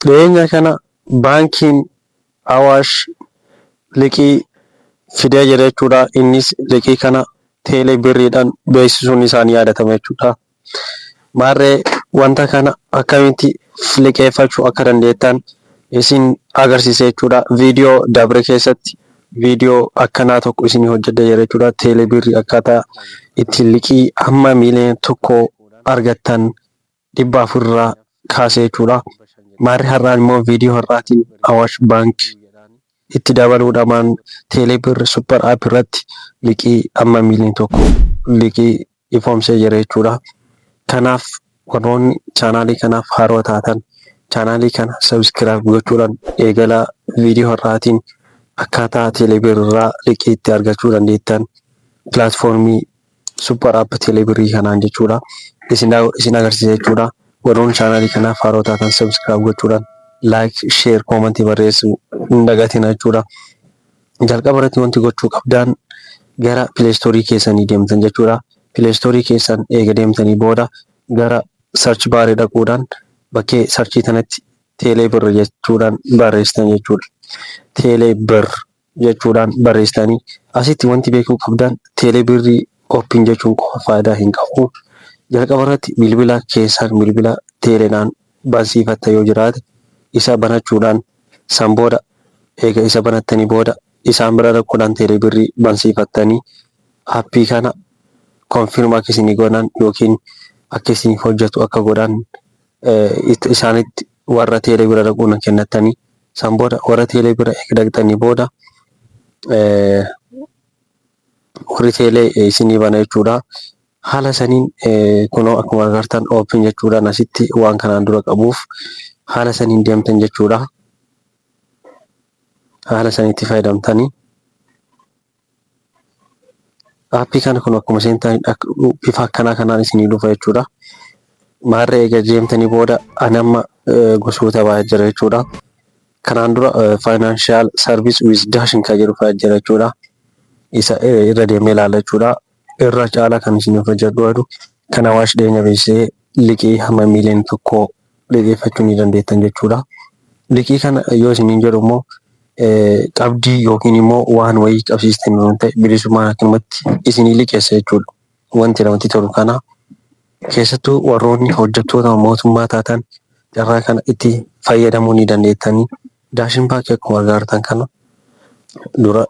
Dhiyeenya kana baankiin Awaash liqii fidee jira jechuudha. Innis liqii kana teelee birriidhaan beeksisuun isaanii yaadatama jechuudha. Maarree wanta kana akkamitti liqeeffachuu akka dandeettan isin agarsiisa jechuudha. Viidiyoo dabre keessatti viidiyoo akkanaa tokko isin hojjedhe jira jechuudha. Teelee birrii akkaataa itti liqii hamma miiliyoona tokko argattan 400 irraa kaasee jechuudha. Maarree har'aan immoo viidiyoo har'aatiin Awaash Baank itti dabaluudhaan teelee birrii super app irratti liqii hamma miiliyoona tokko liqii ifoomsee jira jechuudha. Kanaaf warroonni chaanaalii kanaaf haaraa taatan chaanaalii kana subscribe gochuudhaan eegala viidiyoo har'aatiin akkaataa teelee birrii irraa liqii itti argachuu dandeettan pilaatfoormii super app teelee birrii kanaan jechuudha. Isin agarsiisa jechuudha. Warroonni chaanaalii kanaaf haaraa taatan subscribe gochuudhaan like, share, comment barreessuu hin dagatina jechuudha. Jalqaba irratti wanti gochuu qabdan gara Play Store keessanii deemtan jechuudha. Play Store keessan eega deemtanii booda gara search bar dhaquudhaan bakkee search kanatti teelee birrii jechuudhaan barreessitan jechuudha. Teelee birrii jechuudhaan barreessitanii asitti wanti beekuu qabdan teelee birrii open jechuun qofa faayidaa hin qabu. Jalqaba irratti bilbila keessan bilbila teeleedhaan bansiifatta yoo jiraate isa banachuudhaan san booda eega isa banattanii booda isaan bira dhaquudhaan teelee birrii bansiifattanii aappii kana confirm akka isinii godhan yookiin akka isiniif hojjetu akka godhan isaanitti warra teelee bira dhaquun kennattanii san booda warra teelee bira eega dhaqxanii booda warri teelee isinii bana jechuudha. Haala saniin kunoo akkuma agartan open jechuudhaan asitti waan kanaan dura qabuuf haala saniin deemtan jechuudha. Haala saniitti fayyadamtanii aappii kana kun akkuma seentan bifa akkanaa kanaan isinii dhufa jechuudha. Maarree eega deemtanii booda anamma gosoota baay'ee jira jechuudha. Kanaan dura financial service with dash kan jedhu fa'aa jira jechuudha. Isa irra deemee ilaalla jechuudha. Irra caalaa kan isin hojjedhu kan Awaash dhiyeenya beeksisee liqii hamma miiliyoona tokko liqeeffachuu ni dandeettan jechuudha. Liqii kana yoo isiniin jedhu immoo qabdii yookiin immoo waan wayii qabsiistan yoo ta'e bilisummaan akkanumatti isinii liqeessa jechuudha. Wanti namatti tolu kana keessattuu warroonni hojjettoota mootummaa taatan carraa kana itti fayyadamuu ni dandeettanii. Daashin baankii akkuma agartan kana dura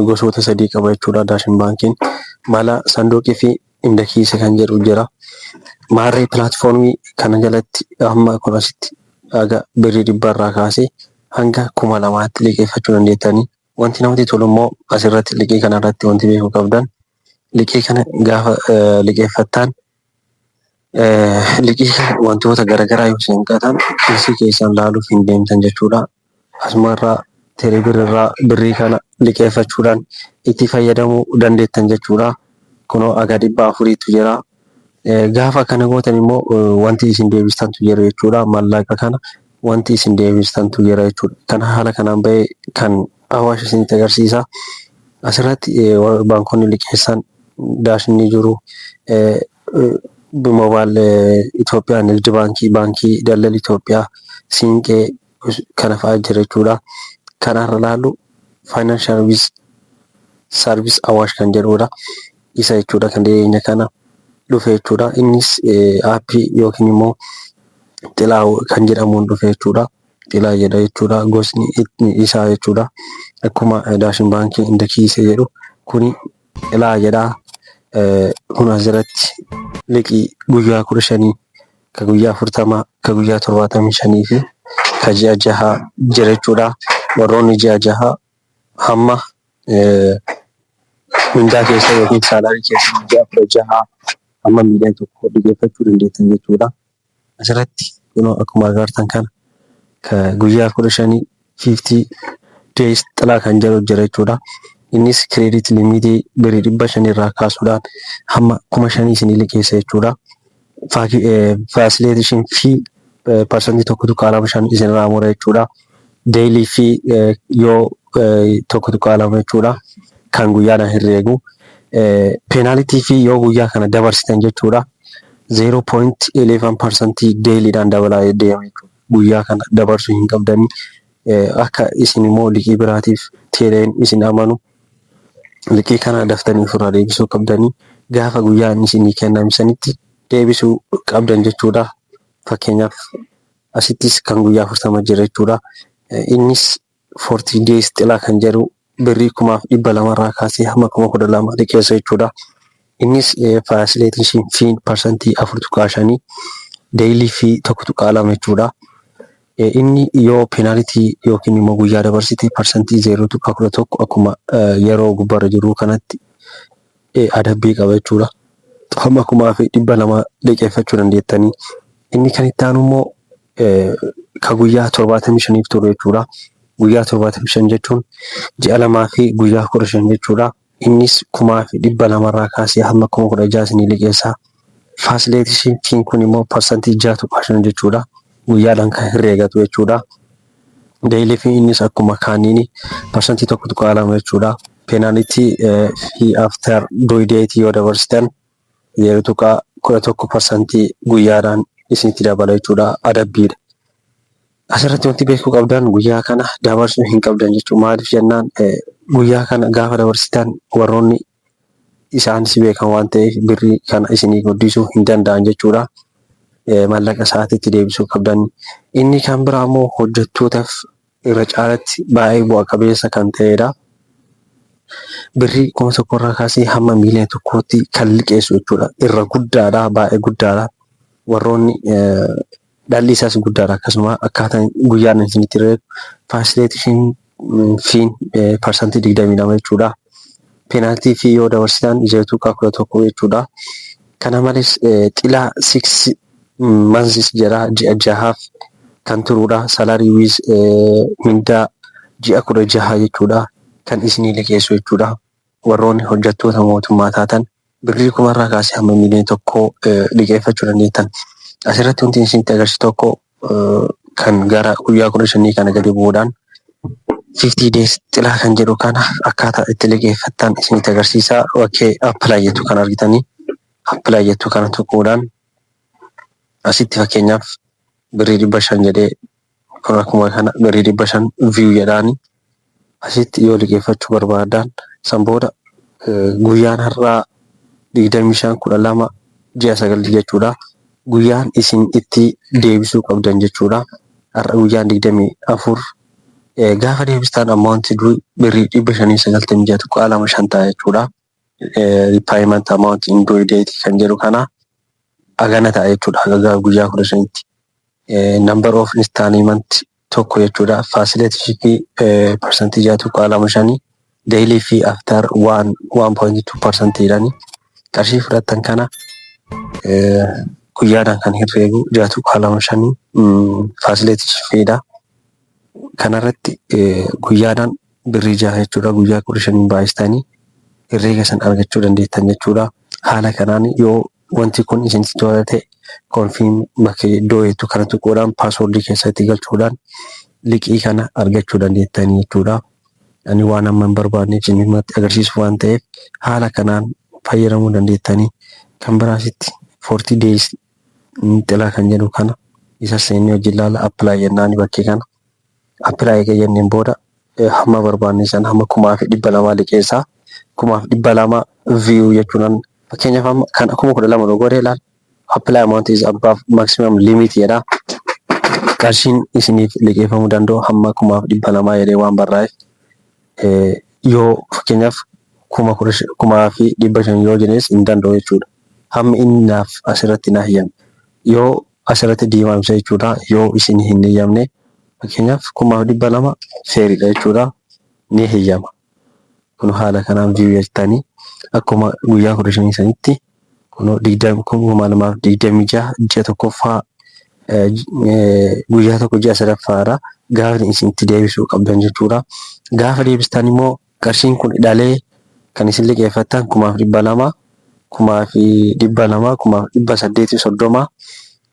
gosoota sadii qaba jechuudha. Daashin baankiin mala sanduuqii fi indakiisa kan jedhu jira. Maarree pilaatfoormii kana jalatti amma kun asitti aga birrii 100 irraa kaasee hanga 2000tti liqeeffachuu dandeettanii. Wanti namatti tolu immoo asirratti liqii kana irratti wanti beekuu qabdan liqii kana gaafa liqeeffattan liqii kana wantoota garaagaraa yoo isin qatan isii keessan laaluuf hin deemtan jechuudha. Asumarraa teelee birrii birrii kana liqeeffachuudhaan itti fayyadamuu dandeettan jechuudha. Kunoo aga 400tu jira. Gaafa kana gootan immoo wanti isin deebistantu jira jechuudha. Maallaqa kana wanti isin deebistantu jira jechuudha. Kana haala kanaan bahee kan Awaash isinitti agarsiisa. Asirratti baankonni liqeessan Daashin ni jiru. Mobaayil Itoophiyaa Nigdi Baankii, Baankii Daldala Itoophiyaa, Siinqee kana fa'aa jira jechuudha. Kanarra ilaallu financial service Awaash kan jedhudha. Isa jechuudha kan dhiyeenya kana dhufe jechuudha. Innis aappii yookiin immoo xilaa kan jedhamuun dhufe jechuudha. Xilaa jedha jechuudha. Gosni isaa jechuudha. Akkuma Daashin baankii indakiisa jedhu kuni xilaa jedha. Kun asirratti liqii guyyaa 15 ka guyyaa 40 ka guyyaa 75 fi ka ji'a 6 jira jechuudha. Warroonni ji'a 6 hamma mindaa keessa yookiin saalaarii keessa ji'a 6 hamma miiliyoona tokko liqeeffachuu dandeettan jechuudha. Asirratti kunoo akkuma agartan kana ka guyyaa 15 50 days xilaa kan jedhu jira jechuudha. Innis credit limitii birrii 500 irraa kaasuudhaan hamma 5,000 isinii liqeessa jechuudha. Facilitation fee percentii 1.5 isinirraa mura jechuudha. Daily fee yoo 1.2 jechuudha. Kan guyyaadhaan herreegu. Penalty fee yoo guyyaa kana dabarsitan jechuudha. 0.11% dailyidhaan dabalaa deema jechuudha. guyyaa kana dabarsuu hin qabdanii. Akka isin immoo liqii biraatiif teeleen isin amanu liqii kana daftanii ofirraa deebisuu qabdanii. Gaafa guyyaan isinii kenname sanitti deebisuu qabdan jechuudha. Fakkeenyaaf asittis kan guyyaa 40 jira jechuudha. Innis 40 days xilaa kan jedhu birrii 200,000 irraa kaasee hamma 12,000 liqeessa jechuudha. Innis faasilitii fiin parsantii 4.5 deeyilii fi 1.2 jechuudha. Inni yoo peenaalitii yookiin immoo guyyaa dabarsite parsantii 0.11 akkuma yeroo gubbaarra jiru kanatti adabbii qaba jechuudha. Hamma 200,000 liqeeffachuu dandeettanii. Inni kan itti aanu immoo ka guyyaa 75 turu jechuudha. Guyyaa 75 jechuun ji'a 2 fi guyyaa 15 jechuudha. Innis 200,000 irraa kaasee hamma 16,000 ni liqeessa. Faasilitiin kun immoo parsantii 6.5 jechuudha. Guyyaadhaan kan herreegatu jechuudha. Deeyilii fi innis akkuma kaaniini parsantii 1.2 jechuudha. Peenaalitii fi after due date yoo dabarsitan 0.11% guyyaadhaan isinitti dabala jechuudha. Adabbiidha. Asirratti wanti beekuu qabdan guyyaa kana dabarsuu hin qabdan jechuudha. Maaliif jennaan guyyaa kana gaafa dabarsitan warroonni isaanis beekan waan ta'eef birrii kana isinii guddisuu hin danda'an jechuudha. Mallaqa sa'aatiitti deebisuu qabdan. Inni kan biraa immoo hojjettootaaf irra caalatti baay'ee bu'a qabeessa kan ta'edha. Birrii 1,000 irraa kaasee hamma miiliyoona 1tti kan liqeessu jechuudha. Irra guddaadha, baay'ee guddaadha. Warroonni dhalli isaas guddaadha. Akkasuma akkaataan guyyaan isinitti herreegu faasilitiin fiin parsantii 22 jechuudha. Peenaaltii fi yoo dabarsitan 0.11 jechuudha. Kana malees xilaa 6 months jira ji'a 6 kan turudha. Salaarii wiis mindaa ji'a 16 jechuudha. Kan isinii liqeessu jechuudha. Warroonni hojjettoota mootummaa taatan birrii 1,000 irraa kaasee hamma miiliyoona 1 liqeeffachuu dandeettan. Asirratti wanti isinitti agarsiisu tokko kan gara guyyaa 15 kana gadi bu'uudhaan 50 days xilaa kan jedhu kana akkaataa itti liqeeffattan isinitti agarsiisa. Bakkee appilaa jettu kan argitanii appilaa jettu kana tuquudhaan asitti fakkeenyaaf birrii 500 jedhee kun akkuma kana birrii 500 view jedhaani asitti yoo liqeeffachuu barbaadan san booda guyyaan har'aa 25/12 ji'a 9 jechuudha. Guyyaan isin itti deebisuu qabdan jechuudha. Har'a guyyaan 24 gaafa deebistan ammaanti birrii 596.25 ta'a jechuudha. Repayment amount in due date kan jedhu kana agana ta'a jechuudha. Haga guyyaa 15tti. Number of installment tokko jechuudha. Facility parsantii 6.25 daily fee after 1.2% jedhani qarshii fudhatan kana guyyaadhaan kan herreegu 6.25 facility feedha. Kanarratti guyyaadhaan birrii 6 jechuudha. Guyyaa 15 baay'istanii herreega san argachuu dandeettan jechuudha. Haala kanaan yoo wanti kun isinitti tola ta'e konfiin bakka iddoo hedduu kana tuquudhaan paaswoordii keessatti galchuudhaan liqii kana argachuu dandeettanii jechuudha. Ani waan amma hin barbaadne isinimatti agarsiisu waan ta'eef haala kanaan fayyadamuu dandeettanii. Kan biraasitti 40 days xilaa kan jedhu kana isa seennee hojii ilaala appilaa jennaan bakkee kana. Appilaa eega jenneen booda hamma barbaadne san hamma 200,000 liqeessaa 200,000 view jechuudhaan fakkeenyaaf amma kan 12,000 dogooree ilaala. Apply amount is above maximum limit jedha. Qarshiin isiniif liqeeffamuu danda'u hamma 200,000 jedhee waan barraa'eef yoo fakkeenyaaf 10,500 yoo jennes hin danda'u jechuudha. Hammi inni naaf asirratti na hiyyame. Yoo asirratti diimaamsa jechuudha. Yoo isin hin hiyyamne fakkeenyaaf 200,000 seeriidha jechuudha. Ni hiyyama. Kun haala kanaan view jettanii akkuma guyyaa 15 sanitti kuno 20,2026 ji'a tokkoffaa guyyaa tokko ji'a sadaffaadha. Gaafa isinitti deebisuu qabdan jechuudha. Gaafa deebistan immoo qarshiin kun dhalee kan isin liqeeffattan 200,000 200,200 2,830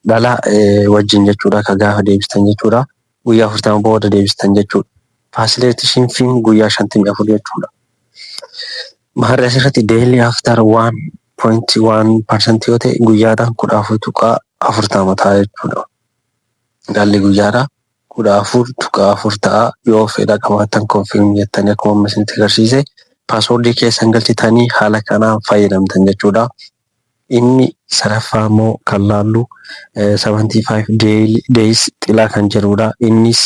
dhala wajjin jechuudha. Ka gaafa deebistan jechuudha. Guyyaa 40 booda deebistan jechuudha. Facilitation fiin guyyaa 54 jechuudha. Maharri asirratti daily after 1.1% yoo ta'e guyyaadhaan 14.40 ta'a jechuudha. Galli guyyaadhaa 14.4 ta'a. Yoo fedha qabaattan confirm jettanii akkuma amma isinitti agarsiise paaswordii keessan galchitanii haala kanaan fayyadamtan jechuudha. Inni sadaffaa immoo kan laallu 75 days xilaa kan jedhudha. Innis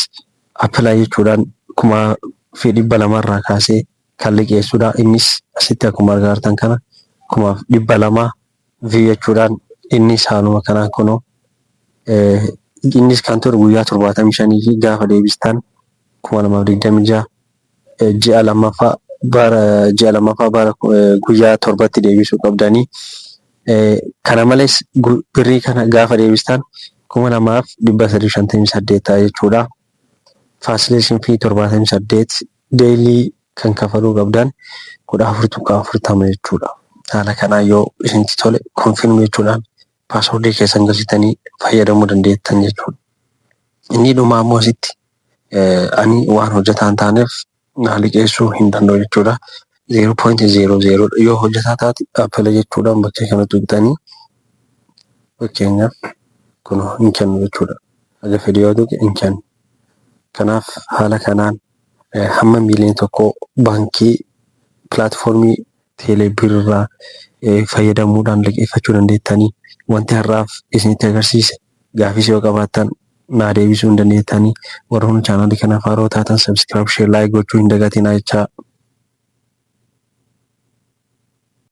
apply jechuudhaan 200,200 irraa kaasee kan liqeessudha. Innis asitti akkuma argitan kana 200,200 jechuudhaan innis haaluma kanaan kunoo innis kan ture guyyaa 75 fi gaafa deebistan 2026 ji'a lammaffaa bara guyyaa 7tti deebisuu qabdanii. Kana malees birrii kana gaafa deebistan 2,358 ta'a jechuudha. Facilitation fee 78 daily kan kafaluu qabdan 14.40 jechuudha. Haala kanaan yoo isinitti tole confirm jechuudhaan paaswordii keessan galchitanii fayyadamuu dandeettan jechuudha. Inni dhumaa immoo asitti ani waan hojjetaa hin taaneef na liqeessuu hin danda'u jechuudha. 0.00 yoo hojjetaa taate apply jechuudhaan bakkee kanatti bitanii fakkeenyaaf kun hin kennu jechuudha. Haga fedhii yoo tuqe hin kennu. Kanaaf haala kanaan hamma miiliyoona tokko baankii pilaatfoormii teeleebirrii irraa fayyadamuudhaan liqeeffachuu dandeettanii. Wanti har'aaf isinitti agarsiise gaafis yoo qabaattan naa deebisuu hin dandeettanii. Warra hundi chaanaalii kanaaf haaroo taatan subscribe, share, like gochuu hin dagatinaa jechaa.